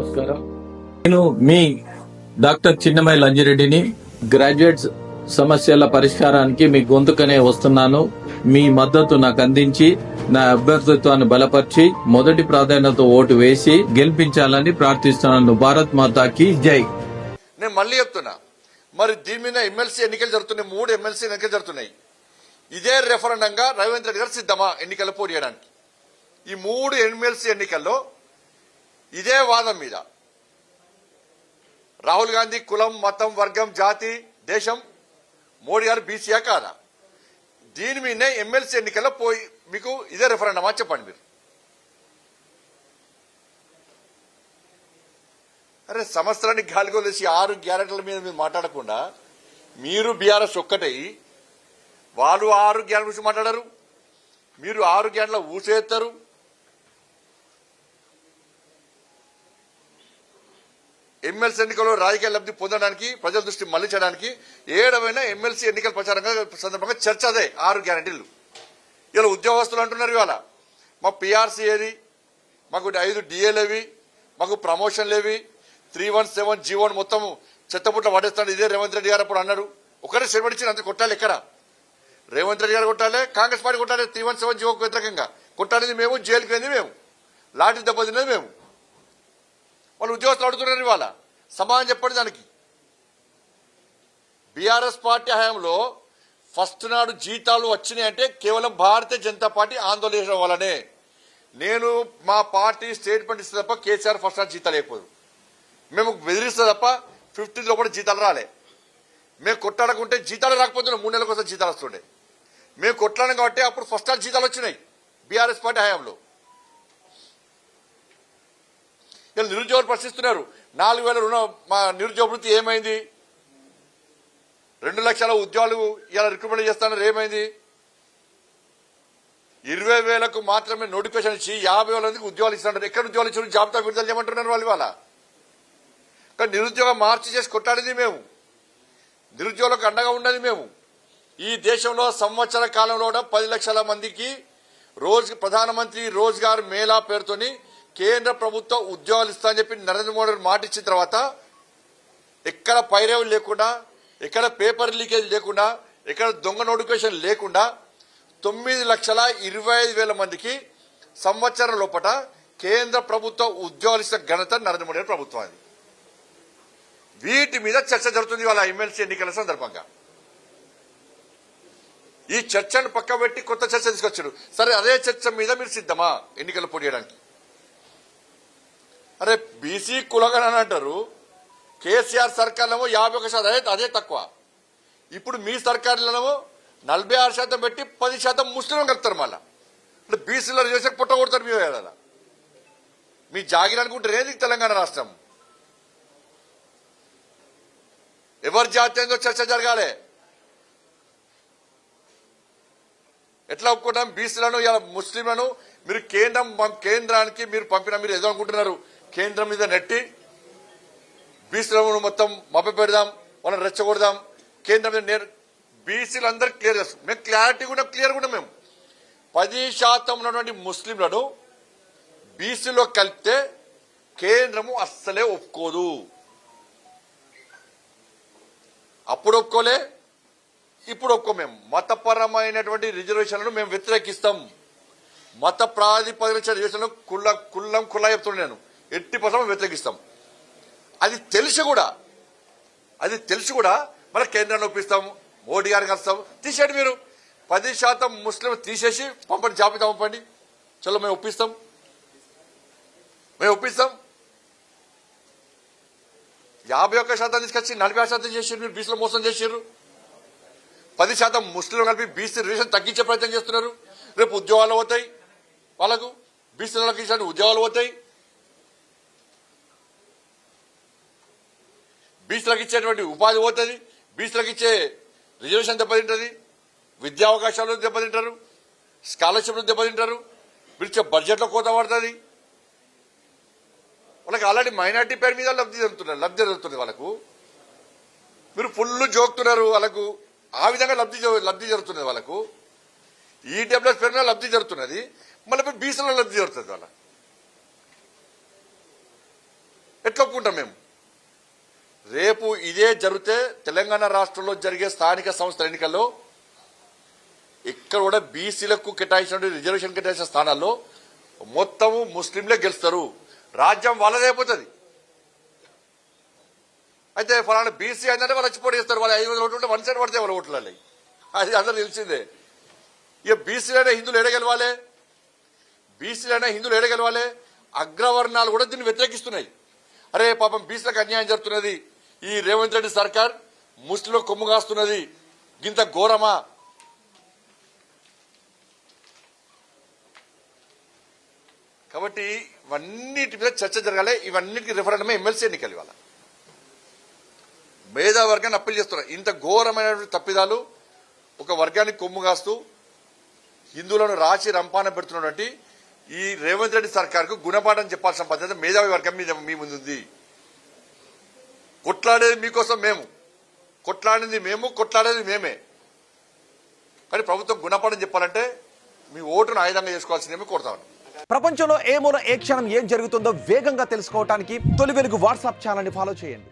నమస్కారం. నేను మీ doctor చిన్నమై లంజిరెడ్డిని. Graduates సమస్యల పరిష్కారానికి మీ గొంతుకనే వస్తున్నాను. మీ మద్దతు నాకు అందించి నా అభ్యర్థిత్వాన్ని బలపరిచి మొదటి ప్రాధాన్యత ఓటు వేసి గెలిపించాలని ప్రార్థిస్తున్నాను. భారత్ మాతాకి జై. నేను మళ్ళీ చెప్తున్నా, మరి దీని మీద ఎమ్మెల్సీ ఎన్నికలు జరుగుతున్నాయి. 3 ఎమ్మెల్సీ ఎన్నికలు జరుగుతున్నాయి. ఇదే రెఫరెండంగా రేవంత్ రెడ్డి గారు సిద్ధమా ఎన్నికల్లో పోటీ చేయడానికి? ఈ 3 ఎమ్మెల్సీ ఎన్నికల్లో ఇదే వాదం మీద రాహుల్ గాంధీ కులం, మతం, వర్గం, జాతి, దేశం, మోడీ గారు బీసీయా కాదా? దీని మీదనే ఎమ్మెల్సీ ఎన్నికల్లో పోయి మీకు ఇదే రెఫరెండమా చెప్పండి మీరు. అరే సంవత్సరానికి గాలికి వదిలేసి 6 గ్యారెంటీల మీద మీరు మాట్లాడకుండా మీరు బీఆర్ఎస్ ఒక్కటై వాళ్ళు 6 గ్యారెంటీ గురించి మాట్లాడారు. మీరు 6 గ్యారెంటీల ఊసేస్తారు. ఎమ్మెల్సీ ఎన్నికల్లో రాజకీయ లబ్ధి పొందడానికి, ప్రజల దృష్టి మళ్లించడానికి 7వ ఎమ్మెల్సీ ఎన్నికల ప్రచారంగా సందర్భంగా చర్చ అదే 6 గ్యారెంటీలు. ఇలా ఉద్యోగస్తులు అంటున్నారు ఇవాళ మా పిఆర్సీ ఏది, మాకు 5 డిఏలేవి, మాకు ప్రమోషన్లేవి, 317 జీవోన్ మొత్తం చెత్తపుట్ల పడేస్తాడు. ఇదే రేవంత్ రెడ్డి గారు అప్పుడు అన్నారు. ఒకటే సెలబడిచ్చి అంత కొట్టాలి. ఎక్కడ రేవంత్ రెడ్డి గారు కొట్టాలి, కాంగ్రెస్ పార్టీ కొట్టాలి. 317 జీవోకు వ్యతిరేకంగా కొట్టాలింది మేము, జైలుకి వెళ్ళింది మేము, లాఠీ దెబ్బతిన్నది మేము. వాళ్ళు ఉద్యోగస్తులు అడుగుతున్నారు ఇవాళ. సమాధానం చెప్పండి దానికి. బీఆర్ఎస్ పార్టీ హయాంలో ఫస్ట్ నాడు జీతాలు వచ్చినాయంటే కేవలం భారతీయ జనతా పార్టీ ఆందోళన చేయడం వల్లనే. నేను మా పార్టీ స్టేట్మెంట్ ఇస్తే తప్ప కేసీఆర్ ఫస్ట్ నాడు జీతాలు అయిపోదు. మేము బెదిరిస్తే తప్ప 15 లోపల జీతాలు రాలే. మేము కొట్లాడకుంటే జీతాలు రాకపోతున్నాం. 3 నెలల కోసం జీతాలు వస్తుండే. మేము కొట్లాడడం కాబట్టి అప్పుడు ఫస్ట్ నాడు జీతాలు వచ్చినాయి బీఆర్ఎస్ పార్టీ హయాంలో. ఇలా నిరుద్యోగులు ప్రశ్నిస్తున్నారు. 4,000 రుణం మా నిరుద్యోగ వృత్తి ఏమైంది? 2 లక్షల ఉద్యోగాలు ఇలా రిక్రూట్మెంట్ చేస్తున్నారు. ఏమైంది? 20,000కు మాత్రమే నోటిఫికేషన్ ఇచ్చి 50,000 మందికి ఉద్యోగాలు ఇస్తున్నారు. ఎక్కడ ఉద్యోగాలు ఇచ్చిన జాబితా విడుదల చేయమంటున్నారు వాళ్ళు ఇవాళ. కానీ నిరుద్యోగం మార్చి చేసి కొట్టాడింది మేము, నిరుద్యోగులకు అండగా ఉన్నది మేము. ఈ దేశంలో సంవత్సర కాలంలో 10 లక్షల మందికి ప్రధానమంత్రి రోజ్గార్ మేళా పేరుతోని కేంద్ర ప్రభుత్వం ఉద్యోగాలు ఇస్తామని చెప్పి నరేంద్ర మోడీ మాట ఇచ్చిన తర్వాత ఎక్కడ పైరేవులు లేకుండా, ఎక్కడ పేపర్ లీకేజ్ లేకుండా, ఎక్కడ దొంగ నోటిఫికేషన్ లేకుండా 9,25,000 మందికి సంవత్సరం లోపల కేంద్ర ప్రభుత్వం ఉద్యోగాలు ఇచ్చిన ఘనత నరేంద్ర మోడీ ప్రభుత్వం. అది వీటి మీద చర్చ జరుగుతుంది వాళ్ళ ఎమ్మెల్సీ ఎన్నికల సందర్భంగా. ఈ చర్చను పక్క పెట్టి కొత్త చర్చ తీసుకొచ్చారు. సరే అదే చర్చ మీద మీరు సిద్ధమా ఎన్నికలు పోటీ చేయడానికి? అరే బీసీ కులగణన అంటారు. కేసీఆర్ సర్కార్లేమో 51% అదే తక్కువ. ఇప్పుడు మీ సర్కార్లోనేమో 46% పెట్టి 10% ముస్లింలు కలుపుతారు. మళ్ళా అంటే బీసీలో చేసే పుట్ట కొడతారు. మీ వేళ మీ జాగిరి అనుకుంటారు ఏది తెలంగాణ రాష్ట్రం. ఎవరి జాతీయంగా చర్చ జరగాలి. ఎట్లా ఒప్పుకుంటాం? బీసీలను ముస్లింలను మీరు కేంద్రానికి మీరు పంపిన మీరు ఏదో అనుకుంటున్నారు. కేంద్రం మీద నెట్టి బీసీలను మొత్తం మభ్య పెడదాం, వాళ్ళని రెచ్చగొడదాం. కేంద్రం మీద బీసీలు అందరూ క్లియర్ చేస్తాం. మేము క్లారిటీ కూడా క్లియర్ కూడా మేము 10% ఉన్నటువంటి ముస్లింలను బీసీలో కలిపితే కేంద్రము అస్సలే ఒప్పుకోదు. అప్పుడు ఒప్పుకోలే, ఇప్పుడు ఒప్పుకో. మేము మతపరమైనటువంటి రిజర్వేషన్లను మేము వ్యతిరేకిస్తాం. మత ప్రాతిపదిక రిజర్వేషన్లు కుల్లా చెప్తున్నాను నేను. 80% వ్యతిరేకిస్తాం. అది తెలిసి కూడా మళ్ళీ కేంద్రాన్ని ఒప్పిస్తాం, మోడీ గారికి వస్తాం. తీసేయండి మీరు 10% ముస్లిం తీసేసి పంపండి, జాబితా పంపండి. చలో మేము ఒప్పిస్తాం. 51% తీసుకొచ్చి 40% చేసారు. మీరు బీసీలో మోసం చేసారు. 10% ముస్లింలు కలిపి బీసీ రిజర్వేషన్ తగ్గించే ప్రయత్నం చేస్తున్నారు. రేపు ఉద్యోగాలు పోతాయి వాళ్ళకు, బీసీలకు ఇచ్చిన ఉద్యోగాలు పోతాయి. బీసీలకు ఇచ్చేటువంటి ఉపాధి పోతుంది. బీసీలకు ఇచ్చే రిజర్వేషన్ దెబ్బతింటుంది. విద్యా అవకాశాలు దెబ్బతింటారు, స్కాలర్షిప్లు దెబ్బతింటారు. మీరు ఇచ్చే బడ్జెట్లో కోత పడుతుంది. వాళ్ళకి ఆల్రెడీ మైనార్టీ పేరు మీద లబ్ధి జరుగుతుంది వాళ్ళకు. మీరు ఫుల్ జోక్తున్నారు వాళ్ళకు. ఆ విధంగా లబ్ధి జరుగుతున్నది వాళ్ళకు. ఈడబ్ల్యూఎస్ పేరు మీద లబ్ధి జరుగుతున్నది. మళ్ళీ బీసీలో లబ్ధి జరుగుతుంది వాళ్ళ. ఎట్లా ఒప్పుకుంటాం మేము? రేపు ఇదే జరిగితే తెలంగాణ రాష్ట్రంలో జరిగే స్థానిక సంస్థల ఎన్నికల్లో ఇక్కడ కూడా బీసీలకు కేటాయించిన రిజర్వేషన్ కేటాయించిన స్థానాల్లో మొత్తము ముస్లింలే గెలుస్తారు, రాజ్యం వాళ్ళదే అయిపోతుంది. అయితే ఫలానా బీసీ అయిందంటే వాళ్ళు వచ్చి పోటీ చేస్తారు, వాళ్ళు 500 ఓట్లు ఉంటే 1 సైడ్ పడితే వాళ్ళ ఓట్లు అది అందరూ తెలిసిందే. ఇక బీసీలైనా హిందువులు ఎడగెలవాలి, బీసీలైనా హిందువులు ఎడగెలవాలి. అగ్రవర్ణాలు కూడా దీన్ని వ్యతిరేకిస్తున్నాయి. అరే పాపం బీసీలకు అన్యాయం జరుగుతున్నది, ఈ రేవంత్ రెడ్డి సర్కార్ ముస్లింలకు కొమ్ము కాస్తున్నది, గింత ఘోరమా? కాబట్టి ఇవన్నిటి మీద చర్చ జరగాలి. ఇవన్నిటికి రిఫరెండమే ఎమ్మెల్సీ ఎన్నికలు. ఇవాళ మేధావర్గాన్ని అప్పీల్ చేస్తున్నారు. ఇంత ఘోరమైనటువంటి తప్పిదాలు ఒక వర్గానికి కొమ్ము కాస్తూ హిందువులను రాచి రంపాన పెడుతున్నటువంటి ఈ రేవంత్ రెడ్డి సర్కార్కు గుణపాఠం చెప్పాల్సిన పద్ధతి మేధావి వర్గం మీద మీ ముందుంది. కొట్లాడేది మీకోసం మేము, కొట్లాడింది మేము, కొట్లాడేది మేమే. కానీ ప్రభుత్వం గుణపాఠం చెప్పాలంటే మీ ఓటును ఆయుధంగా చేసుకోవాల్సిందేమీ కోరుతామని. ప్రపంచంలో ఏ మూల ఏ క్షణం ఏం జరుగుతుందో వేగంగా తెలుసుకోవడానికి తొలి వెలుగు వాట్సాప్ ఛానల్ని ఫాలో చేయండి.